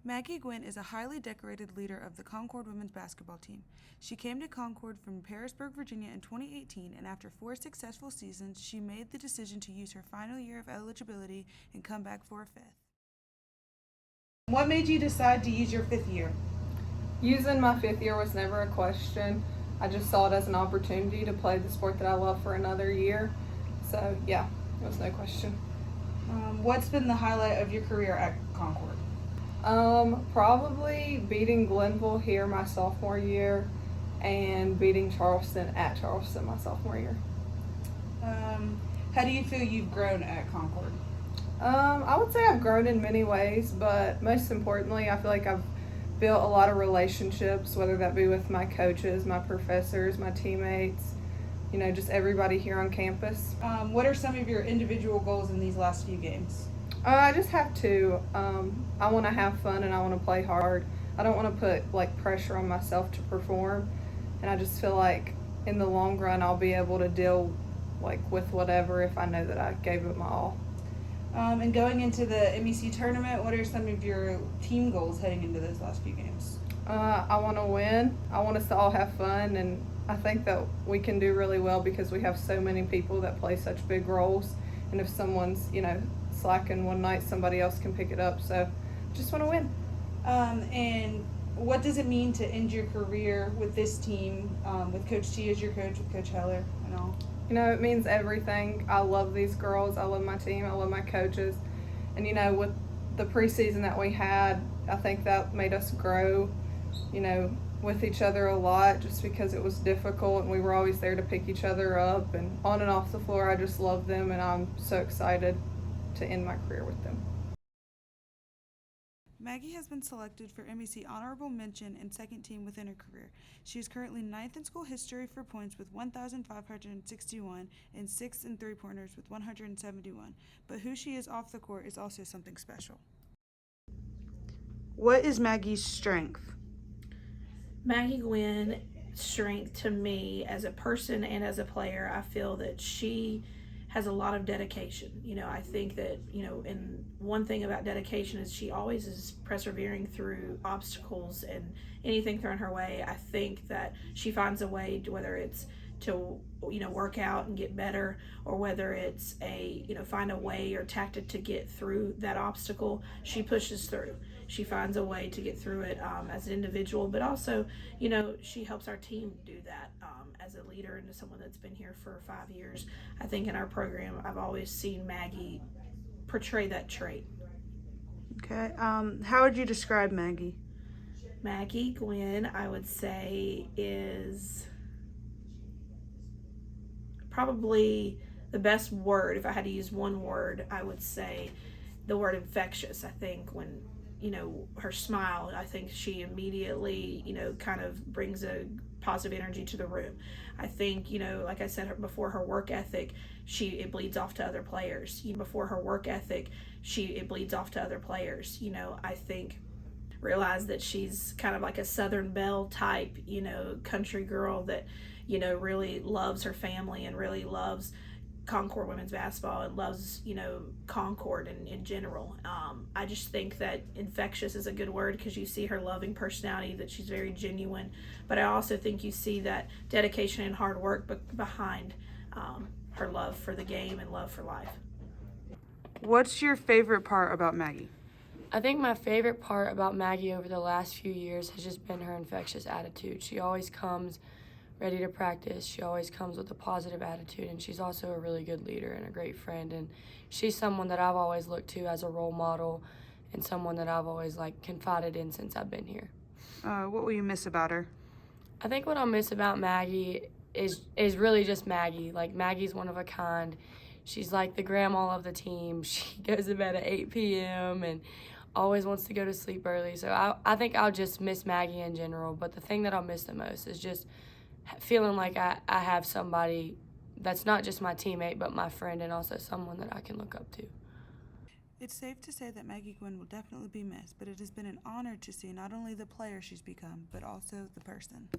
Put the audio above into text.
Maggie Guynn is a highly decorated leader of the Concord women's basketball team. She came to Concord from Harrisburg, Virginia in 2018, and after 4 successful seasons, she made the decision to use her final year of eligibility and come back for a fifth. What made you decide to use your fifth year? Using my fifth year was never a question. I just saw it as an opportunity to play the sport that I love for another year. So, yeah, it was no question. What's been the highlight of your career at Concord? Probably beating Glenville here my sophomore year and beating Charleston at Charleston my sophomore year. How do you feel you've grown at Concord? I would say I've grown in many ways, but most importantly, I feel like I've built a lot of relationships, whether that be with my coaches, my professors, my teammates, just everybody here on campus. What are some of your individual goals in these last few games? I just have to. I want to have fun and I want to play hard. I don't want to put pressure on myself to perform, and I just feel like in the long run I'll be able to deal with whatever if I know that I gave it my all. And going into the MEC tournament, what are some of your team goals heading into those last few games? I want to win. I want us to all have fun, and I think that we can do really well because we have so many people that play such big roles. And if someone's, slacking one night, somebody else can pick it up. So just want to win. And what does it mean to end your career with this team, with Coach T as your coach, with Coach Heller and all? It means everything. I love these girls. I love my team. I love my coaches. And, with the preseason that we had, I think that made us grow, with each other a lot just because it was difficult and we were always there to pick each other up. And on and off the floor, I just love them, and I'm so excited to end my career with them. Maggie has been selected for MEC Honorable Mention and second team within her career. She is currently 9th in school history for points with 1,561 and 6th in three-pointers with 171. But who she is off the court is also something special. What is Maggie's strength? Maggie Guynn, strength to me as a person and as a player, I feel that she has a lot of dedication. I think that, and one thing about dedication is she always is persevering through obstacles and anything thrown her way. I think that she finds a way to, whether it's to, work out and get better, or whether it's find a way or tactic to get through that obstacle, she pushes through. She finds a way to get through it as an individual, but also, she helps our team do that as a leader and as someone that's been here for 5 years. I think in our program, I've always seen Maggie portray that trait. Okay. How would you describe Maggie? Maggie Guynn, I would say, is probably the best word. If I had to use one word, I would say the word infectious. I think when her smile, I think she immediately kind of brings a positive energy to the room. I think like I said before, her work ethic, it bleeds off to other players. It bleeds off to other players. I think realize that she's kind of like a Southern Belle type, country girl that really loves her family and really loves Concord women's basketball and loves Concord in general. I just think that infectious is a good word because you see her loving personality, that she's very genuine, but I also think you see that dedication and hard work behind her love for the game and love for life. What's your favorite part about Maggie? I think my favorite part about Maggie over the last few years has just been her infectious attitude. She always comes ready to practice. She always comes with a positive attitude, and she's also a really good leader and a great friend. And she's someone that I've always looked to as a role model and someone that I've always confided in since I've been here. What will you miss about her? I think what I'll miss about Maggie is really just Maggie. Maggie's one of a kind. She's like the grandma of the team. She goes to bed at 8 p.m. and always wants to go to sleep early. So I think I'll just miss Maggie in general. But the thing that I'll miss the most is just feeling like I have somebody that's not just my teammate, but my friend, and also someone that I can look up to. It's safe to say that Maggie Guynn will definitely be missed, but it has been an honor to see not only the player she's become, but also the person.